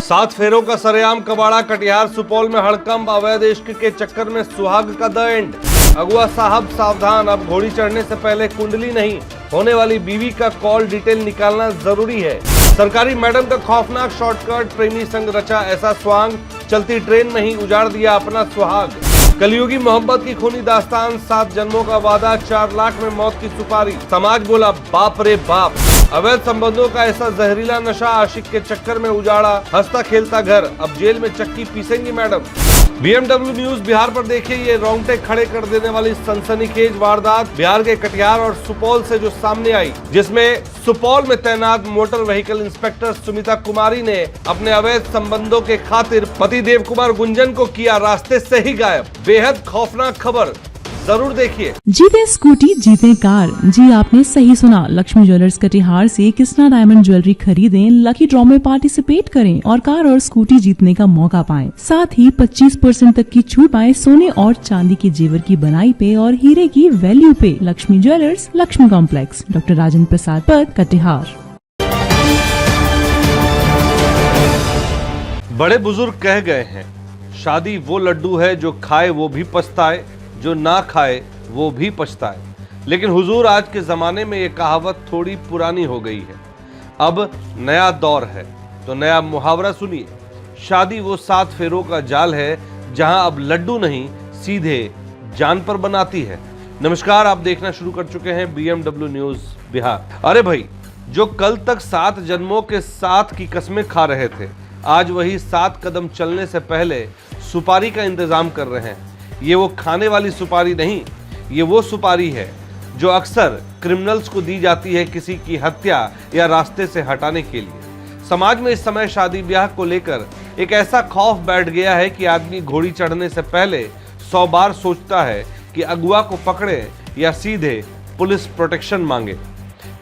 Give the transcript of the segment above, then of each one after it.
सात फेरों का सरेआम कबाड़ा। कटिहार सुपौल में हड़कंप। अवैध इश्क के चक्कर में सुहाग का द एंड। अगुआ साहब सावधान, अब घोड़ी चढ़ने से पहले कुंडली नहीं, होने वाली बीवी का कॉल डिटेल निकालना जरूरी है। सरकारी मैडम का खौफनाक शॉर्टकट। प्रेमी संग रचा ऐसा स्वांग, चलती ट्रेन में ही उजाड़ दिया अपना सुहाग। कलयुगी मोहब्बत की खूनी दास्तान। 7 जन्मों का वादा, 4 लाख में मौत की सुपारी। समाज बोला बाप रे बाप। अवैध संबंधों का ऐसा जहरीला नशा, आशिक के चक्कर में उजाड़ा हंसता खेलता घर। अब जेल में चक्की पीसेंगी मैडम। BMW न्यूज बिहार पर देखिए ये रोंगटे खड़े कर देने वाली सनसनीखेज वारदात बिहार के कटिहार और सुपौल से जो सामने आई, जिसमें सुपौल में तैनात मोटर व्हीकल इंस्पेक्टर सुमिता कुमारी ने अपने अवैध संबंधों के खातिर पति देव कुमार गुंजन को किया रास्ते से ही गायब। बेहद खौफनाक खबर, जरूर देखिए। जीते स्कूटी जीते कार। जी आपने सही सुना, लक्ष्मी ज्वेलर्स कटिहार से कृष्णा डायमंड ज्वेलरी खरीदें, लकी ड्रॉ में पार्टिसिपेट करें और कार और स्कूटी जीतने का मौका पाएं। साथ ही 25% तक की छूट पाएं सोने और चांदी के जेवर की बनाई पे और हीरे की वैल्यू पे। Lakshmi jewellers, Lakshmi complex, doctor Rajendra Prasad Path, Katihar. बड़े बुजुर्ग कह गए हैं, शादी वो लड्डू है जो खाए वो भी पछताए, जो ना खाए वो भी पछताए। लेकिन हुजूर, आज के ज़माने में ये कहावत थोड़ी पुरानी हो गई है। अब नया दौर है तो नया मुहावरा सुनिए। शादी वो 7 फेरों का जाल है, जहां अब लड्डू नहीं सीधे जान पर बनाती है। नमस्कार, आप देखना शुरू कर चुके हैं BMW न्यूज बिहार। अरे भाई, जो कल तक 7 जन्मों के साथ की कस्में खा रहे थे, आज वही 7 कदम चलने से पहले सुपारी का इंतजाम कर रहे हैं। ये वो खाने वाली सुपारी नहीं, ये वो सुपारी है जो अक्सर क्रिमिनल्स को दी जाती है किसी की हत्या या रास्ते से हटाने के लिए। समाज में इस समय शादी ब्याह को लेकर एक ऐसा खौफ बैठ गया है कि आदमी घोड़ी चढ़ने से पहले 100 बार सोचता है कि अगुआ को पकड़े या सीधे पुलिस प्रोटेक्शन मांगे।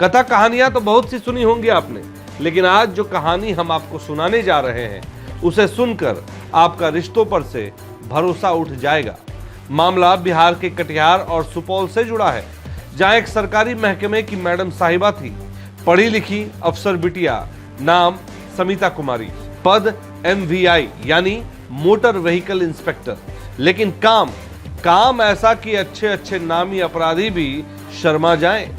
कथा कहानियां तो बहुत सी सुनी होंगी आपने, लेकिन आज जो कहानी हम आपको सुनाने जा रहे हैं, उसे सुनकर आपका रिश्तों पर से भरोसा उठ जाएगा। मामला बिहार के कटिहार और सुपौल से जुड़ा है, जहां एक सरकारी महकमे की मैडम साहिबा थी, पढ़ी लिखी अफसर बिटिया, नाम समिता कुमारी, पद MVI यानी मोटर व्हीकल इंस्पेक्टर। लेकिन काम ऐसा कि अच्छे नामी अपराधी भी शर्मा जाएं।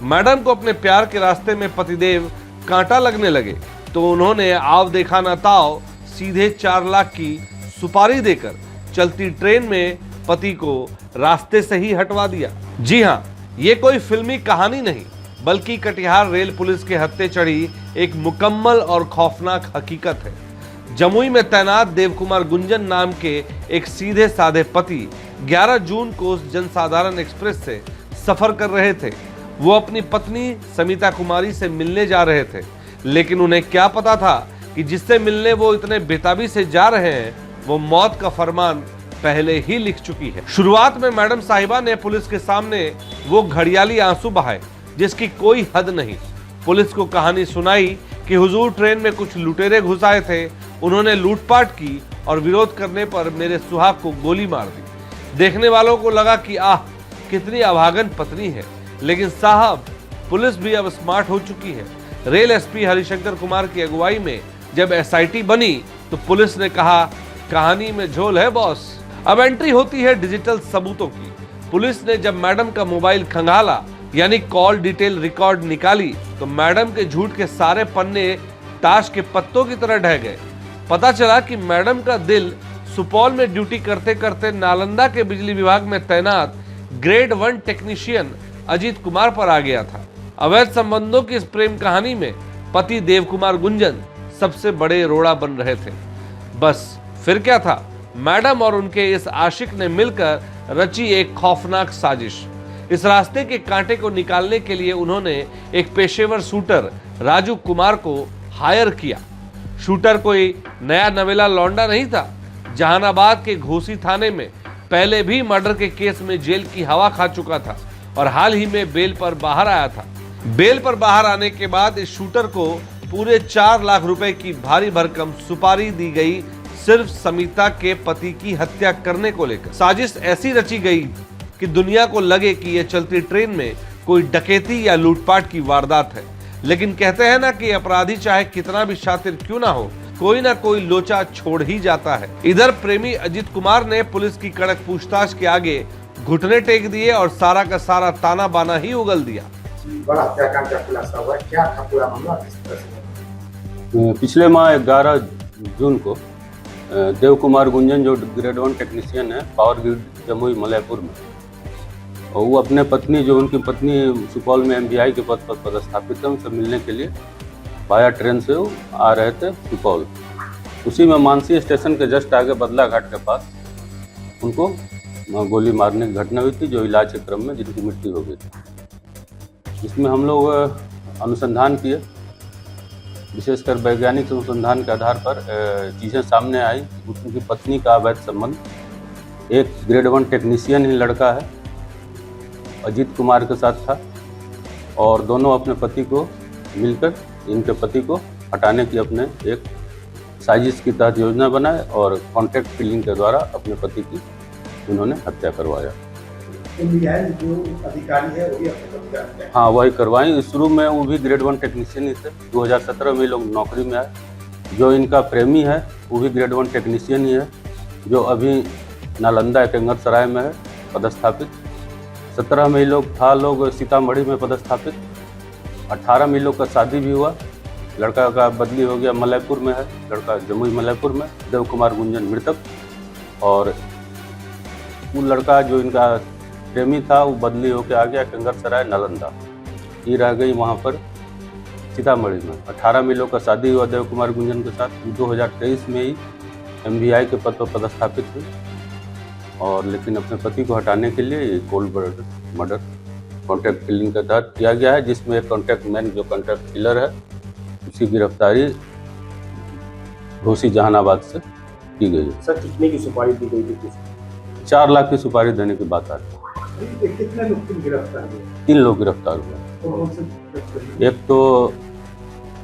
मैडम को अपने प्यार के रास्ते में पतिदेव कांटा लगने लगे तो उन्होंने आव देखा ना ताव, सीधे 4 लाख की सुपारी देकर चलती ट्रेन में पति को रास्ते से ही हटवा दिया। जी हाँ, ये कोई फिल्मी कहानी नहीं, बल्कि कटिहार रेल पुलिस के हत्थे चढ़ी एक मुकम्मल और खौफनाक हकीकत है। जमुई में तैनात देव कुमार गुंजन नाम के एक सीधे साधे पति 11 जून को जनसाधारण एक्सप्रेस से सफर कर रहे थे। वो अपनी पत्नी समिता कुमारी से मिलने जा रहे थे, लेकिन उन्हें क्या पता था कि जिससे मिलने वो इतने बेताबी से जा रहे हैं, वो मौत का फरमान पहले ही लिख चुकी है। शुरुआत में मैडम साहिबा ने पुलिस के सामने वो घड़ियाली आंसू बहाए जिसकी कोई हद नहीं। पुलिस को कहानी सुनाई कि हुजूर, ट्रेन में कुछ लुटेरे घुस आए थे, उन्होंने लूटपाट की और विरोध करने पर मेरे सुहाग को गोली मार दी। देखने वालों को लगा कि आह, कितनी अभागन पत्नी है। लेकिन साहब, पुलिस भी अब स्मार्ट हो चुकी है। रेल SP हरिशंकर कुमार की अगुवाई में जब SIT बनी तो पुलिस ने कहा, कहानी में झोल है बॉस। अब एंट्री होती है डिजिटल सबूतों की। पुलिस ने जब मैडम का मोबाइल खंगाला, यानी कॉल डिटेल रिकॉर्ड निकाली, तो मैडम के झूठ के सारे पन्ने ताश के पत्तों की तरह ढह गए। पता चला कि मैडम का दिल सुपौल में ड्यूटी करते करते नालंदा के बिजली विभाग में तैनात ग्रेड 1 टेक्नीशियन अजीत कुमार पर आ गया था। अवैध संबंधों की इस प्रेम कहानी में पति देव कुमार गुंजन सबसे बड़े रोड़ा बन रहे थे। बस फिर क्या था, मैडम और उनके इस आशिक ने मिलकर रची एक खौफनाक साजिश। इस रास्ते के कांटे को निकालने के लिए उन्होंने एक पेशेवर शूटर राजू कुमार को हायर किया। शूटर कोई नया नवेला लौंडा नहीं था। जहानाबाद के घोसी थाने में पहले भी मर्डर के केस में जेल की हवा खा चुका था और हाल ही में बेल पर बाहर आया था। बेल पर बाहर आने के बाद इस शूटर को पूरे 4 लाख रुपए की भारी भरकम सुपारी दी गई, सिर्फ समिता के पति की हत्या करने को लेकर। साजिश ऐसी रची गई कि दुनिया को लगे कि यह चलती ट्रेन में कोई डकैती या लूटपाट की वारदात है। लेकिन कहते हैं ना कि अपराधी चाहे कितना भी शातिर क्यों ना हो, कोई ना कोई लोचा छोड़ ही जाता है। इधर प्रेमी अजीत कुमार ने पुलिस की कड़क पूछताछ के आगे घुटने टेक दिए और सारा का सारा ताना बाना ही उगल दिया। बड़ा हत्याकांड का खुलासा हुआ, क्या था पूरा मामला, किस तरह से? पिछले माह 11 जून को देव कुमार गुंजन, जो ग्रेड 1 टेक्नीशियन है पावर ग्रिड जमुई मलयपुर में, और वो अपने पत्नी, जो उनकी पत्नी सुपौल में MBI के पद पर पदस्थापित है, उनसे मिलने के लिए वाया ट्रेन से वो आ रहे थे सुपौल। उसी में मानसी स्टेशन के जस्ट आगे बदला घाट के पास उनको गोली मारने की घटना हुई थी, जो इलाज के क्रम में जिनकी मृत्यु हो गई थी। इसमें हम लोग अनुसंधान किए, विशेषकर वैज्ञानिक अनुसंधान के आधार पर चीज़ें सामने आई। उनकी पत्नी का अवैध संबंध एक ग्रेड 1 टेक्नीशियन ही लड़का है, अजीत कुमार के साथ था, और दोनों अपने पति को मिलकर इनके पति को हटाने की अपने एक साजिश की तहत योजना बनाए और कॉन्ट्रैक्ट किलिंग के द्वारा अपने पति की उन्होंने हत्या करवाया। जो अधिकारी है वो भी अपने पति का हत्या? हाँ, वही करवाई। शुरू में वो भी ग्रेड 1 टेक्नीशियन ही थे। 2017 में लोग नौकरी में आए। जो इनका प्रेमी है वो भी ग्रेड 1 टेक्नीशियन ही है, जो अभी नालंदा एकंगरसराय में है पदस्थापित। 17 में लोग सीतामढ़ी में पदस्थापित। 18 में लोग का शादी भी हुआ। लड़का का बदली हो गया, मलयपुर में है, लड़का जमुई मलयपुर में। देव कुमार गुंजन मृतक, और वो लड़का जो इनका प्रेमी था वो बदली होकर आ गया एकंगरसराय नालंदा। ये रह गई वहाँ पर सीतामढ़ी में। 18 में लोग का शादी हुआ देव कुमार गुंजन के साथ। 2023 में ही MBI के पद पर पदस्थापित हुई, और लेकिन अपने पति को हटाने के लिए कोल्ड मर्डर कॉन्ट्रैक्ट किलिंग के तहत किया गया है, जिसमें एक कॉन्ट्रैक्ट मैन जो कॉन्ट्रैक्ट किलर है उसकी गिरफ्तारी घोसी जहानाबाद से की गई है। सर, कितने की सुपारी दी गई थी? 4 लाख की सुपारी देने की बात आती है। कितने लोग गिरफ्तार हुए? 3 लोग गिरफ्तार हुए। एक तो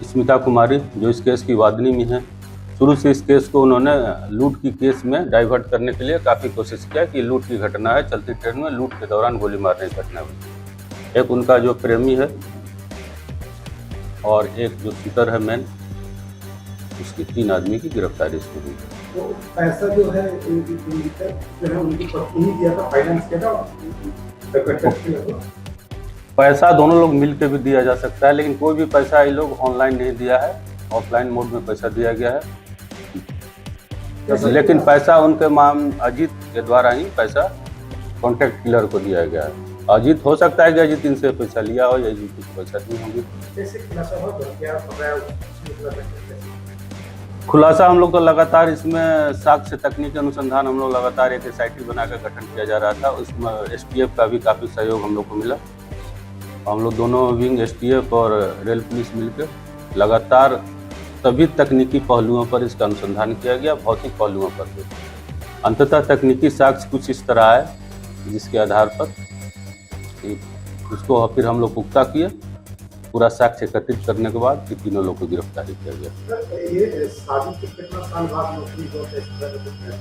स्मिता कुमारी, जो इस केस की वादनी में है। शुरू से इस केस को उन्होंने लूट की केस में डाइवर्ट करने के लिए काफ़ी कोशिश किया कि लूट की घटना है, चलती ट्रेन में लूट के दौरान गोली मारने की घटना हुई। एक उनका जो प्रेमी है और एक जो शूटर है मैन, उसकी 3 आदमी की गिरफ्तारी इसमें हुई। तो पैसा जो है उनकी पत्नी ही दिया था, फाइनेंस किया था? पैसा दोनों लोग मिल के भी दिया जा सकता है, लेकिन कोई भी पैसा ये लोग ऑनलाइन नहीं दिया है, ऑफलाइन मोड में पैसा दिया गया है। लेकिन पैसा उनके माम अजीत के द्वारा ही पैसा कॉन्ट्रैक्ट किलर को दिया गया है। अजीत हो सकता है कि अजीत इनसे पैसा लिया हो या अजीत कुछ पैसा नहीं होगी। खुलासा हम लोग तो लगातार इसमें साक्ष्य तकनीकी अनुसंधान हम लोग लगातार एक SIT बनाकर गठन किया जा रहा था। उसमें STF का भी काफ़ी सहयोग हम लोग को मिला। हम लोग दोनों विंग STF और रेल पुलिस मिलकर लगातार सभी तकनीकी पहलुओं पर इसका अनुसंधान किया गया, भौतिक पहलुओं पर भी। अंततः तकनीकी साक्ष्य कुछ इस तरह आए, जिसके आधार पर उसको फिर हम लोग पुख्ता किए। पूरा साक्ष्य एकत्रित करने के बाद फिर तीनों लोग को गिरफ्तारी किया गया। ये शादी के कितना साल बाद नौकरी हुआ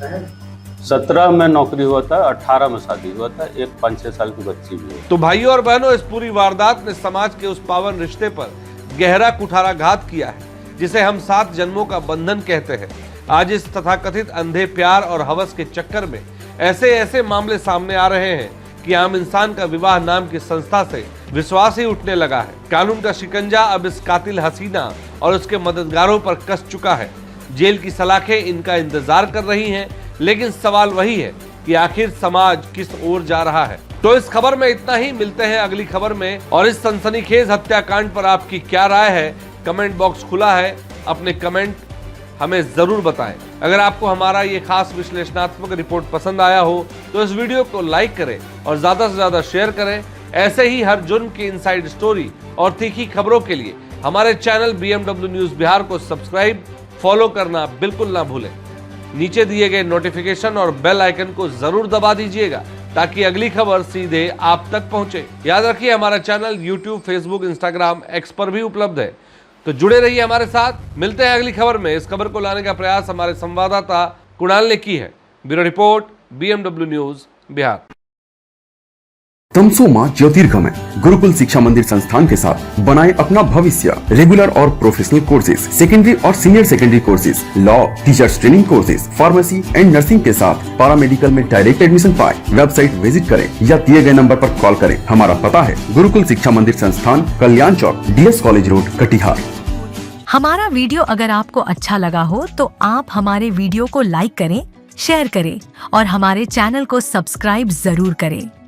है? 17 में नौकरी हुआ था, 18 में शादी हुआ था, एक 5-6 साल की बच्ची भी है। तो भाइयों और बहनों, इस पूरी वारदात ने समाज के उस पावन रिश्ते पर गहरा कुठाराघात किया है, जिसे हम 7 जन्मों का बंधन कहते हैं। आज इस तथाकथित अंधे प्यार और हवस के चक्कर में ऐसे मामले सामने आ रहे हैं कि आम इंसान का विवाह नाम की संस्था से विश्वास ही उठने लगा है। कानून का शिकंजा अब इस कातिल हसीना और उसके मददगारों पर कस चुका है। जेल की सलाखें इनका इंतजार कर रही हैं, लेकिन सवाल वही है कि आखिर समाज किस ओर जा रहा है। तो इस खबर में इतना ही। मिलते हैं अगली खबर में। और इस सनसनीखेज हत्याकांड पर आपकी क्या राय है? कमेंट बॉक्स खुला है, अपने कमेंट हमें जरूर बताएं। अगर आपको हमारा ये खास विश्लेषणात्मक रिपोर्ट पसंद आया हो तो इस वीडियो को लाइक करें और ज्यादा से ज्यादा शेयर करें। ऐसे ही हर जुर्म की इनसाइड स्टोरी और तीखी खबरों के लिए हमारे चैनल BMW न्यूज बिहार को सब्सक्राइब, फॉलो करना बिल्कुल ना भूलें। नीचे दिए गए नोटिफिकेशन और बेल आइकन को जरूर दबा दीजिएगा ताकि अगली खबर सीधे आप तक पहुंचे। याद रखिए, हमारा channel YouTube, Facebook, Instagram, X पर भी उपलब्ध है। तो जुड़े रहिए हमारे साथ। मिलते हैं अगली खबर में। इस खबर को लाने का प्रयास हमारे संवाददाता कुणाल ने की है। Bureau report, BMW news Bihar. तमसोमा ज्योतिर्गमय गुरुकुल शिक्षा मंदिर संस्थान के साथ बनाए अपना भविष्य। रेगुलर और प्रोफेशनल कोर्सेज, सेकेंडरी और senior secondary courses, law, teachers training courses, pharmacy and nursing के साथ पैरामेडिकल में डायरेक्ट एडमिशन पाए। वेबसाइट विजिट करें या दिए गए नंबर पर कॉल करें। हमारा पता है गुरुकुल शिक्षा मंदिर संस्थान, कल्याण चौक, DS कॉलेज रोड, कटिहार। हमारा वीडियो अगर आपको अच्छा लगा हो तो आप हमारे वीडियो को लाइक करें, शेयर करें और हमारे चैनल को सब्सक्राइब जरूर करें।